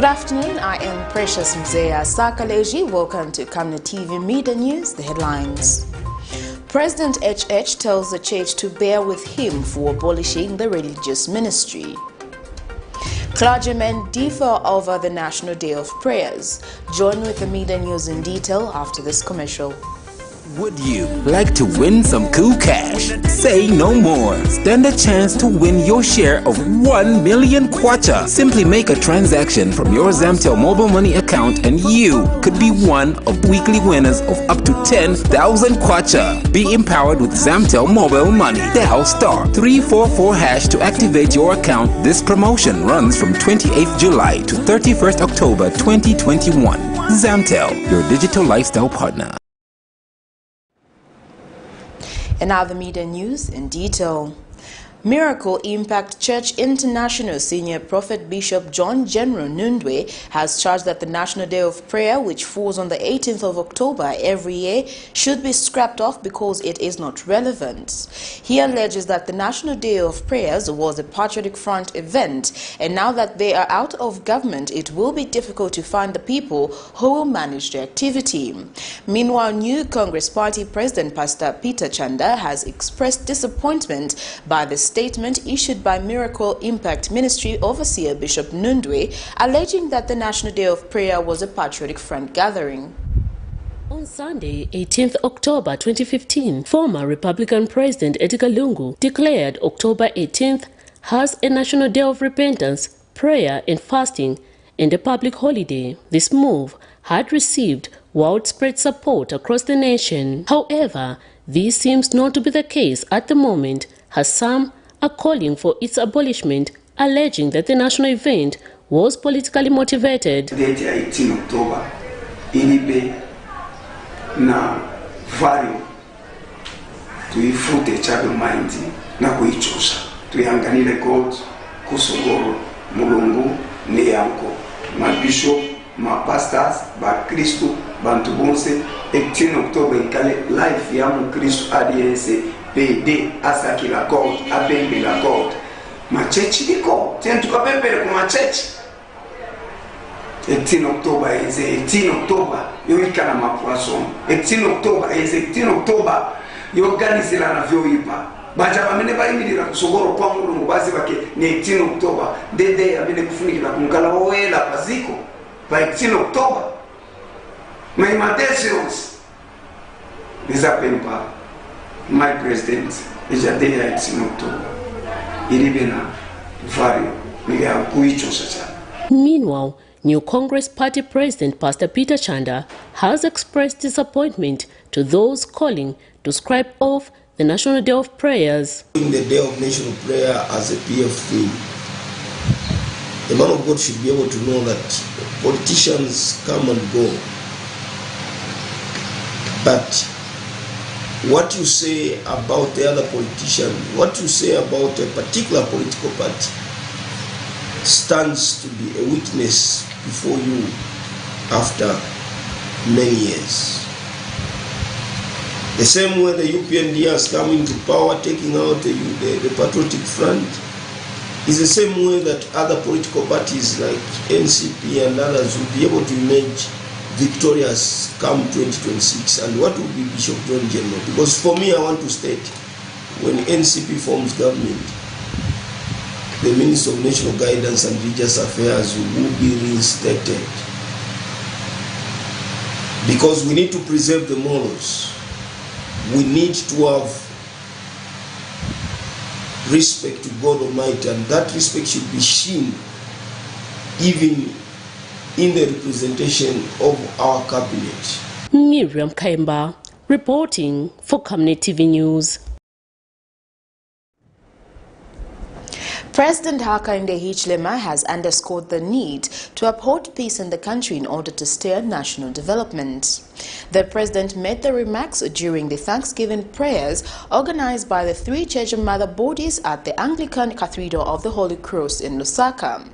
Good afternoon, I am Precious Mzeya. Welcome to Camnet TV Midday News, the headlines. President HH tells the church to bear with him for abolishing the religious ministry. Clergymen differ over the National Day of Prayers. Join with the Midday News in detail after this commercial. Would you like to win some cool cash? Say no more. Stand a chance to win your share of 1 million kwacha. Simply make a transaction from your Zamtel mobile money account and you could be one of weekly winners of up to 10,000 kwacha. Be empowered with Zamtel mobile money. Dial *344# to activate your account. This promotion runs from 28th July to 31st October 2021. Zamtel, your digital lifestyle partner. And now the media news in detail. Miracle Impact Church International Senior Prophet Bishop John General Nundwe has charged that the National Day of Prayer, which falls on the 18th of October every year, should be scrapped off because it is not relevant. He alleges that the National Day of Prayers was a Patriotic Front event, and now that they are out of government, it will be difficult to find the people who will manage the activity. Meanwhile, new Congress Party President Pastor Peter Chanda has expressed disappointment by the statement issued by Miracle Impact Ministry Overseer Bishop Nundwe, alleging that the National Day of Prayer was a Patriotic Front gathering. On Sunday, 18th October 2015, former Republican President Edgar Lungu declared October 18th as a National Day of Repentance, Prayer and Fasting and a public holiday. This move had received widespread support across the nation. However, this seems not to be the case at the moment, as some are calling for its abolishment, alleging that the national event was politically motivated. Date 18 October, ilibe na value tuifute chabe mind na kuichosha tuyanganile God kusogoro mulungu ni yanko mabishop mapastors bakristo bantu bonse 18 October ikale life ya mkristo adiense PD asaki la God abembe la God machechi iko tentu kabembele kwa machechi 18 October is 18 October yoikana mapoisson 18 October is 18 October yoganizira na vyoipa baja bamene bayimilira kusogoro kwa mulungu bazi bake ni 18 October dede abene kufunikira kunkala owela paziko by 18 October my intentions is apempa. My president is a day at October. Meanwhile, new Congress Party President Pastor Peter Chanda has expressed disappointment to those calling to scrap off the National Day of Prayers. In the Day of National Prayer as a PF theme, the man of God should be able to know that politicians come and go, but what you say about the other politician, what you say about a particular political party stands to be a witness before you after many years. The same way the UPND has come into power, taking out the Patriotic Front, is the same way that other political parties like NCP and others will be able to emerge victorious come 2026. And what will be Bishop John General? Because for me, I want to state, when NCP forms government, the Minister of National Guidance and Religious Affairs will be reinstated. Because we need to preserve the morals. We need to have respect to God Almighty, and that respect should be seen even in the representation of our cabinet. Miriam Kaimba reporting for Camnet TV News. President Hakainde Hichilema has underscored the need to uphold peace in the country in order to steer national development. The president made the remarks during the Thanksgiving prayers organized by the three church mother bodies at the Anglican Cathedral of the Holy Cross in Lusaka.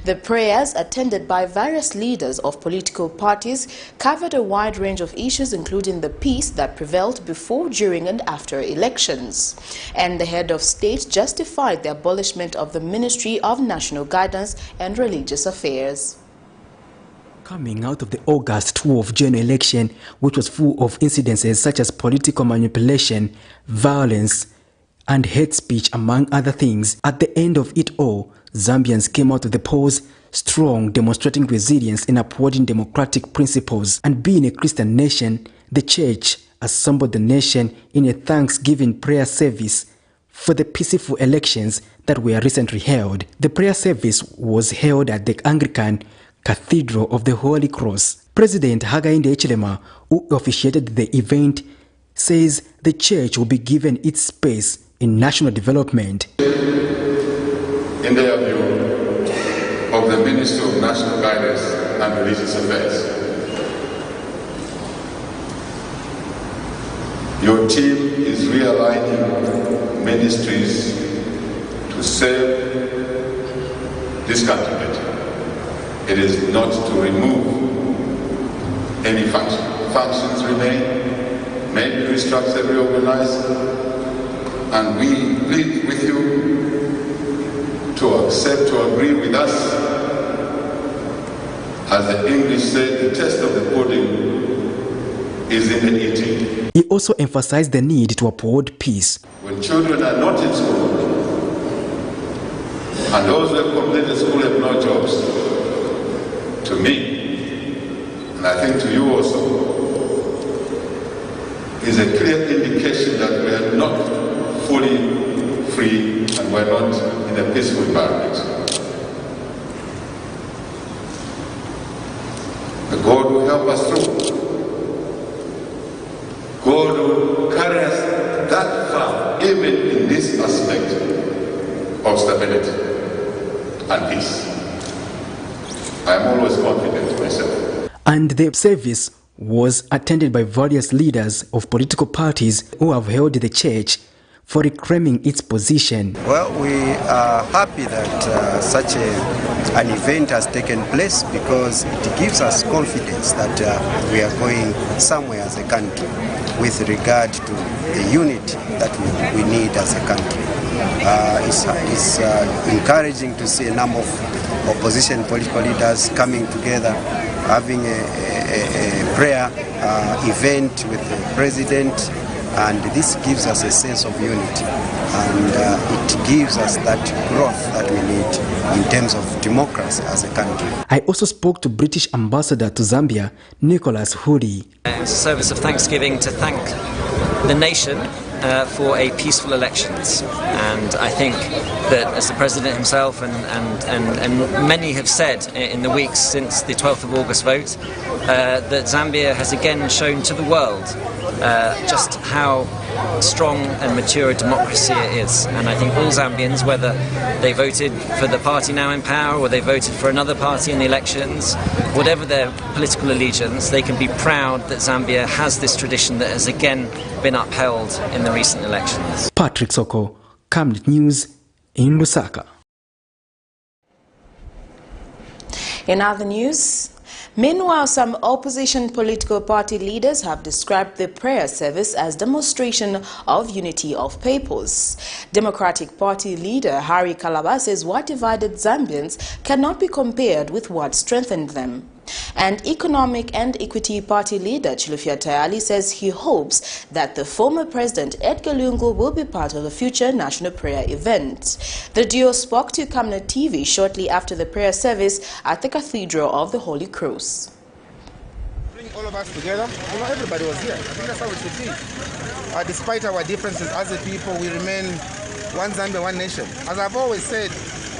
The prayers, attended by various leaders of political parties, covered a wide range of issues including the peace that prevailed before, during and after elections. And the head of state justified the abolishment of the Ministry of National Guidance and Religious Affairs. Coming out of the August 12 general election, which was full of incidences such as political manipulation, violence, and hate speech, among other things, at the end of it all, Zambians came out of the polls strong, demonstrating resilience in upholding democratic principles. And being a Christian nation, the church assembled the nation in a Thanksgiving prayer service for the peaceful elections that were recently held. The prayer service was held at the Anglican Cathedral of the Holy Cross. President Hakainde Hichilema, who officiated the event, says the church will be given its space in national development. In their view of the Ministry of National Guidance and Religious Affairs, your team is realigning ministries to serve this country better. It is not to remove any function. Functions remain, maybe restructure, reorganize, and we plead with you to accept, to agree with us. As the English say, the test of the pudding is in the eating. He also emphasized the need to uphold peace. When children are not in school, and those who have completed school have no jobs, to me, and I think to you also, is a clear indication that we are not fully free and we're not in a peaceful environment. The God will help us through. God will carry us that far, even in this aspect of stability and peace. I am always confident myself. And the service was attended by various leaders of political parties who have held the church for reclaiming its position. Well, we are happy that such an event has taken place, because it gives us confidence that we are going somewhere as a country with regard to the unity that we need as a country. It's encouraging to see a number of opposition political leaders coming together, having a prayer event with the president, and this gives us a sense of unity, and it gives us that growth that we need in terms of democracy as a country. I also spoke to British Ambassador to Zambia, Nicholas Huri. It's a service of thanksgiving to thank the nation for a peaceful elections, and I think that, as the President himself and many have said in the weeks since the 12th of August vote, that Zambia has again shown to the world just how strong and mature a democracy it is. And I think all Zambians, whether they voted for the party now in power or they voted for another party in the elections, whatever their political allegiance, they can be proud that Zambia has this tradition that has again been upheld in the recent elections. Patrick Soko, Camnet News in Lusaka. In other news, meanwhile, some opposition political party leaders have described the prayer service as demonstration of unity of purpose. Democratic Party leader Harry Kalaba says what divided Zambians cannot be compared with what strengthened them. And Economic and Equity Party leader Chilufya Tayali says he hopes that the former President Edgar Lungu will be part of a future national prayer event. The duo spoke to Camnet TV shortly after the prayer service at the Cathedral of the Holy Cross. Bring all of us together. You know, everybody was here. I think that's how it should be. Despite our differences as a people, we remain one Zambia, one nation. As I've always said,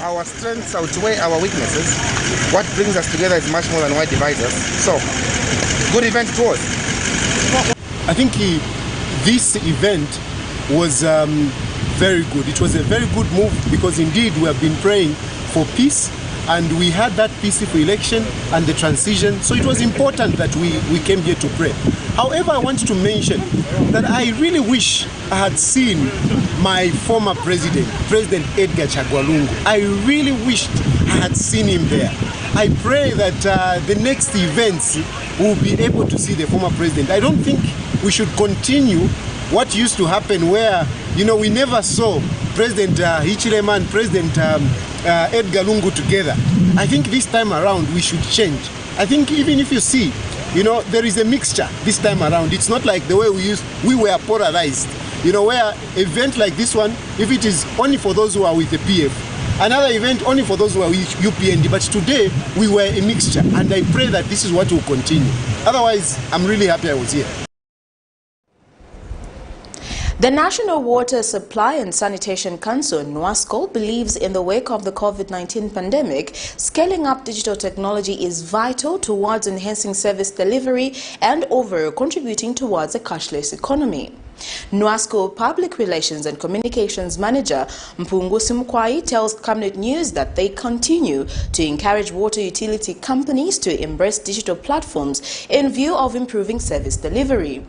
our strengths outweigh our weaknesses. What brings us together is much more than what divides us. So, good event to us. I think this event was very good. It was a very good move, because indeed we have been praying for peace, and we had that peaceful election and the transition, so it was important that we came here to pray. However, I want to mention that I really wish I had seen my former president, President Edgar Lungu. I really wished I had seen him there. I pray that the next events will be able to see the former president. I don't think we should continue what used to happen where, you know, we never saw President Hichilema and President Edgar Lungu together. I think this time around we should change. I think even if you see, there is a mixture this time around. It's not like the way we were polarized. Where event like this one, if it is only for those who are with the PF, another event only for those who are with UPND, but today we were a mixture, and I pray that this is what will continue. Otherwise, I'm really happy I was here. The National Water Supply and Sanitation Council, NWASCO, believes in the wake of the COVID-19 pandemic, scaling up digital technology is vital towards enhancing service delivery and overall contributing towards a cashless economy. NWASCO Public Relations and Communications Manager Mpungu Simkwai tells Camnet News that they continue to encourage water utility companies to embrace digital platforms in view of improving service delivery.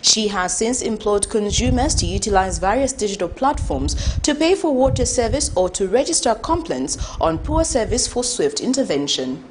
She has since implored consumers to utilize various digital platforms to pay for water service or to register complaints on poor service for swift intervention.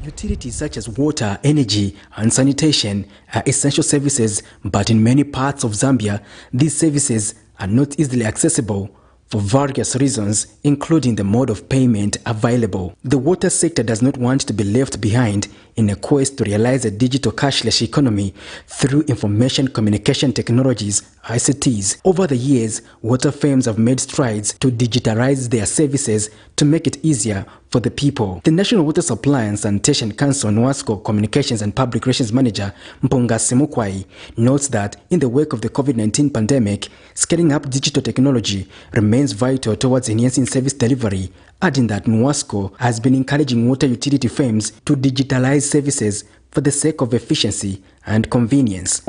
Utilities such as water, energy, and sanitation are essential services, but in many parts of Zambia, these services are not easily accessible for various reasons, including the mode of payment available. The water sector does not want to be left behind in a quest to realize a digital cashless economy through information communication technologies, ICTs. Over the years, water firms have made strides to digitalize their services to make it easier for the people. The National Water Supply and Sanitation Council, NWASCO Communications and Public Relations Manager Mpunga Simukwai notes that in the wake of the COVID-19 pandemic, scaling up digital technology remains vital towards enhancing service delivery, adding that NWASCO has been encouraging water utility firms to digitalize services for the sake of efficiency and convenience.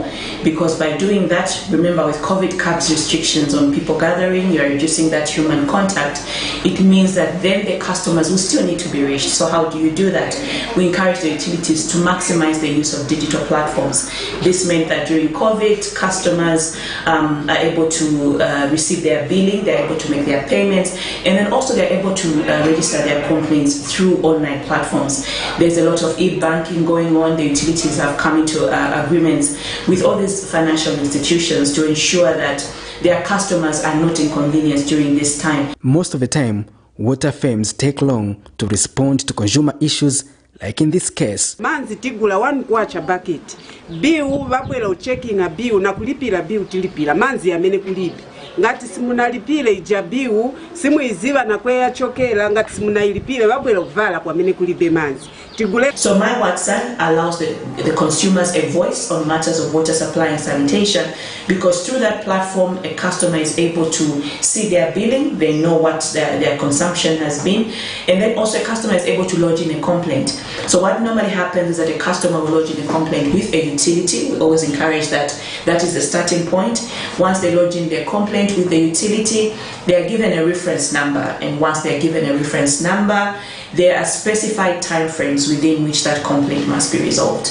Because by doing that, remember with COVID curbs restrictions on people gathering, you're reducing that human contact. It means that then the customers will still need to be reached. So how do you do that? We encourage the utilities to maximize the use of digital platforms. This meant that during COVID, customers are able to receive their billing, they're able to make their payments, and then also they're able to register their complaints through online platforms. There's a lot of e-banking going on. The utilities have come into agreements with all these financial institutions to ensure that their customers are not inconvenienced during this time. Most of the time, water firms take long to respond to consumer issues, like in this case. Manzi tigula one kwacha bucket. Biu bakwela ucheckinga biu na kulipira biu tilipira. Manzi yamene kulipi. Ngati simunalipile ija biu simu iziva na kweya chokela ngati simunailipile bakwela kuvala kwa mene kulipe manzi. So my WhatsApp allows the consumers a voice on matters of water supply and sanitation, because through that platform a customer is able to see their billing, they know what their consumption has been, and then also a customer is able to lodge in a complaint. So what normally happens is that a customer will lodge in a complaint with a utility. We always encourage that is the starting point. Once they lodge in their complaint with the utility, they are given a reference number, and once they are given a reference number, there are specified time frames within which that complaint must be resolved.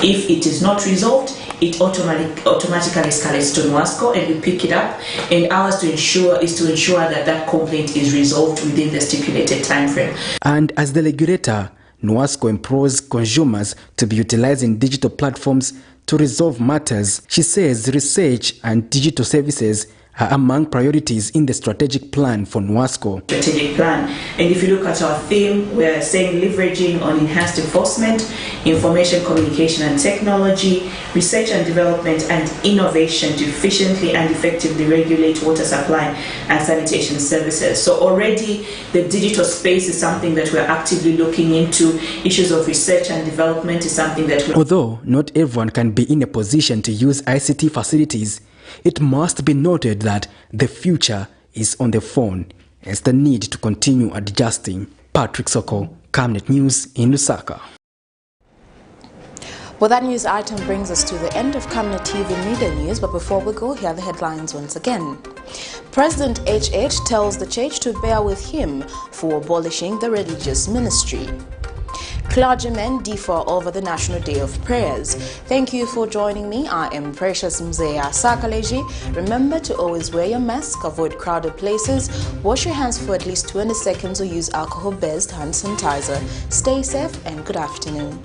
If it is not resolved, it automatically escalates to NWASCO, and we pick it up, and ours is to ensure that that complaint is resolved within the stipulated time frame. And as the regulator, NWASCO implores consumers to be utilizing digital platforms to resolve matters. She says research and digital services are among priorities in the strategic plan for NWASCO. Strategic plan. And if you look at our theme, we're saying leveraging on enhanced enforcement, information communication and technology, research and development and innovation to efficiently and effectively regulate water supply and sanitation services. So already the digital space is something that we're actively looking into. Issues of research and development is something that Although not everyone can be in a position to use ICT facilities, it must be noted that the future is on the phone, hence the need to continue adjusting. Patrick Soko, Camnet News in Lusaka. Well, that news item brings us to the end of Camnet TV Midday News, but before we go, here are the headlines once again. President HH tells the church to bear with him for abolishing the religious ministry. Clergymen differ over the National Day of Prayers. Thank you for joining me. I am Precious Mzeya Sakaleji. Remember to always wear your mask, avoid crowded places, wash your hands for at least 20 seconds or use alcohol-based hand sanitizer. Stay safe and good afternoon.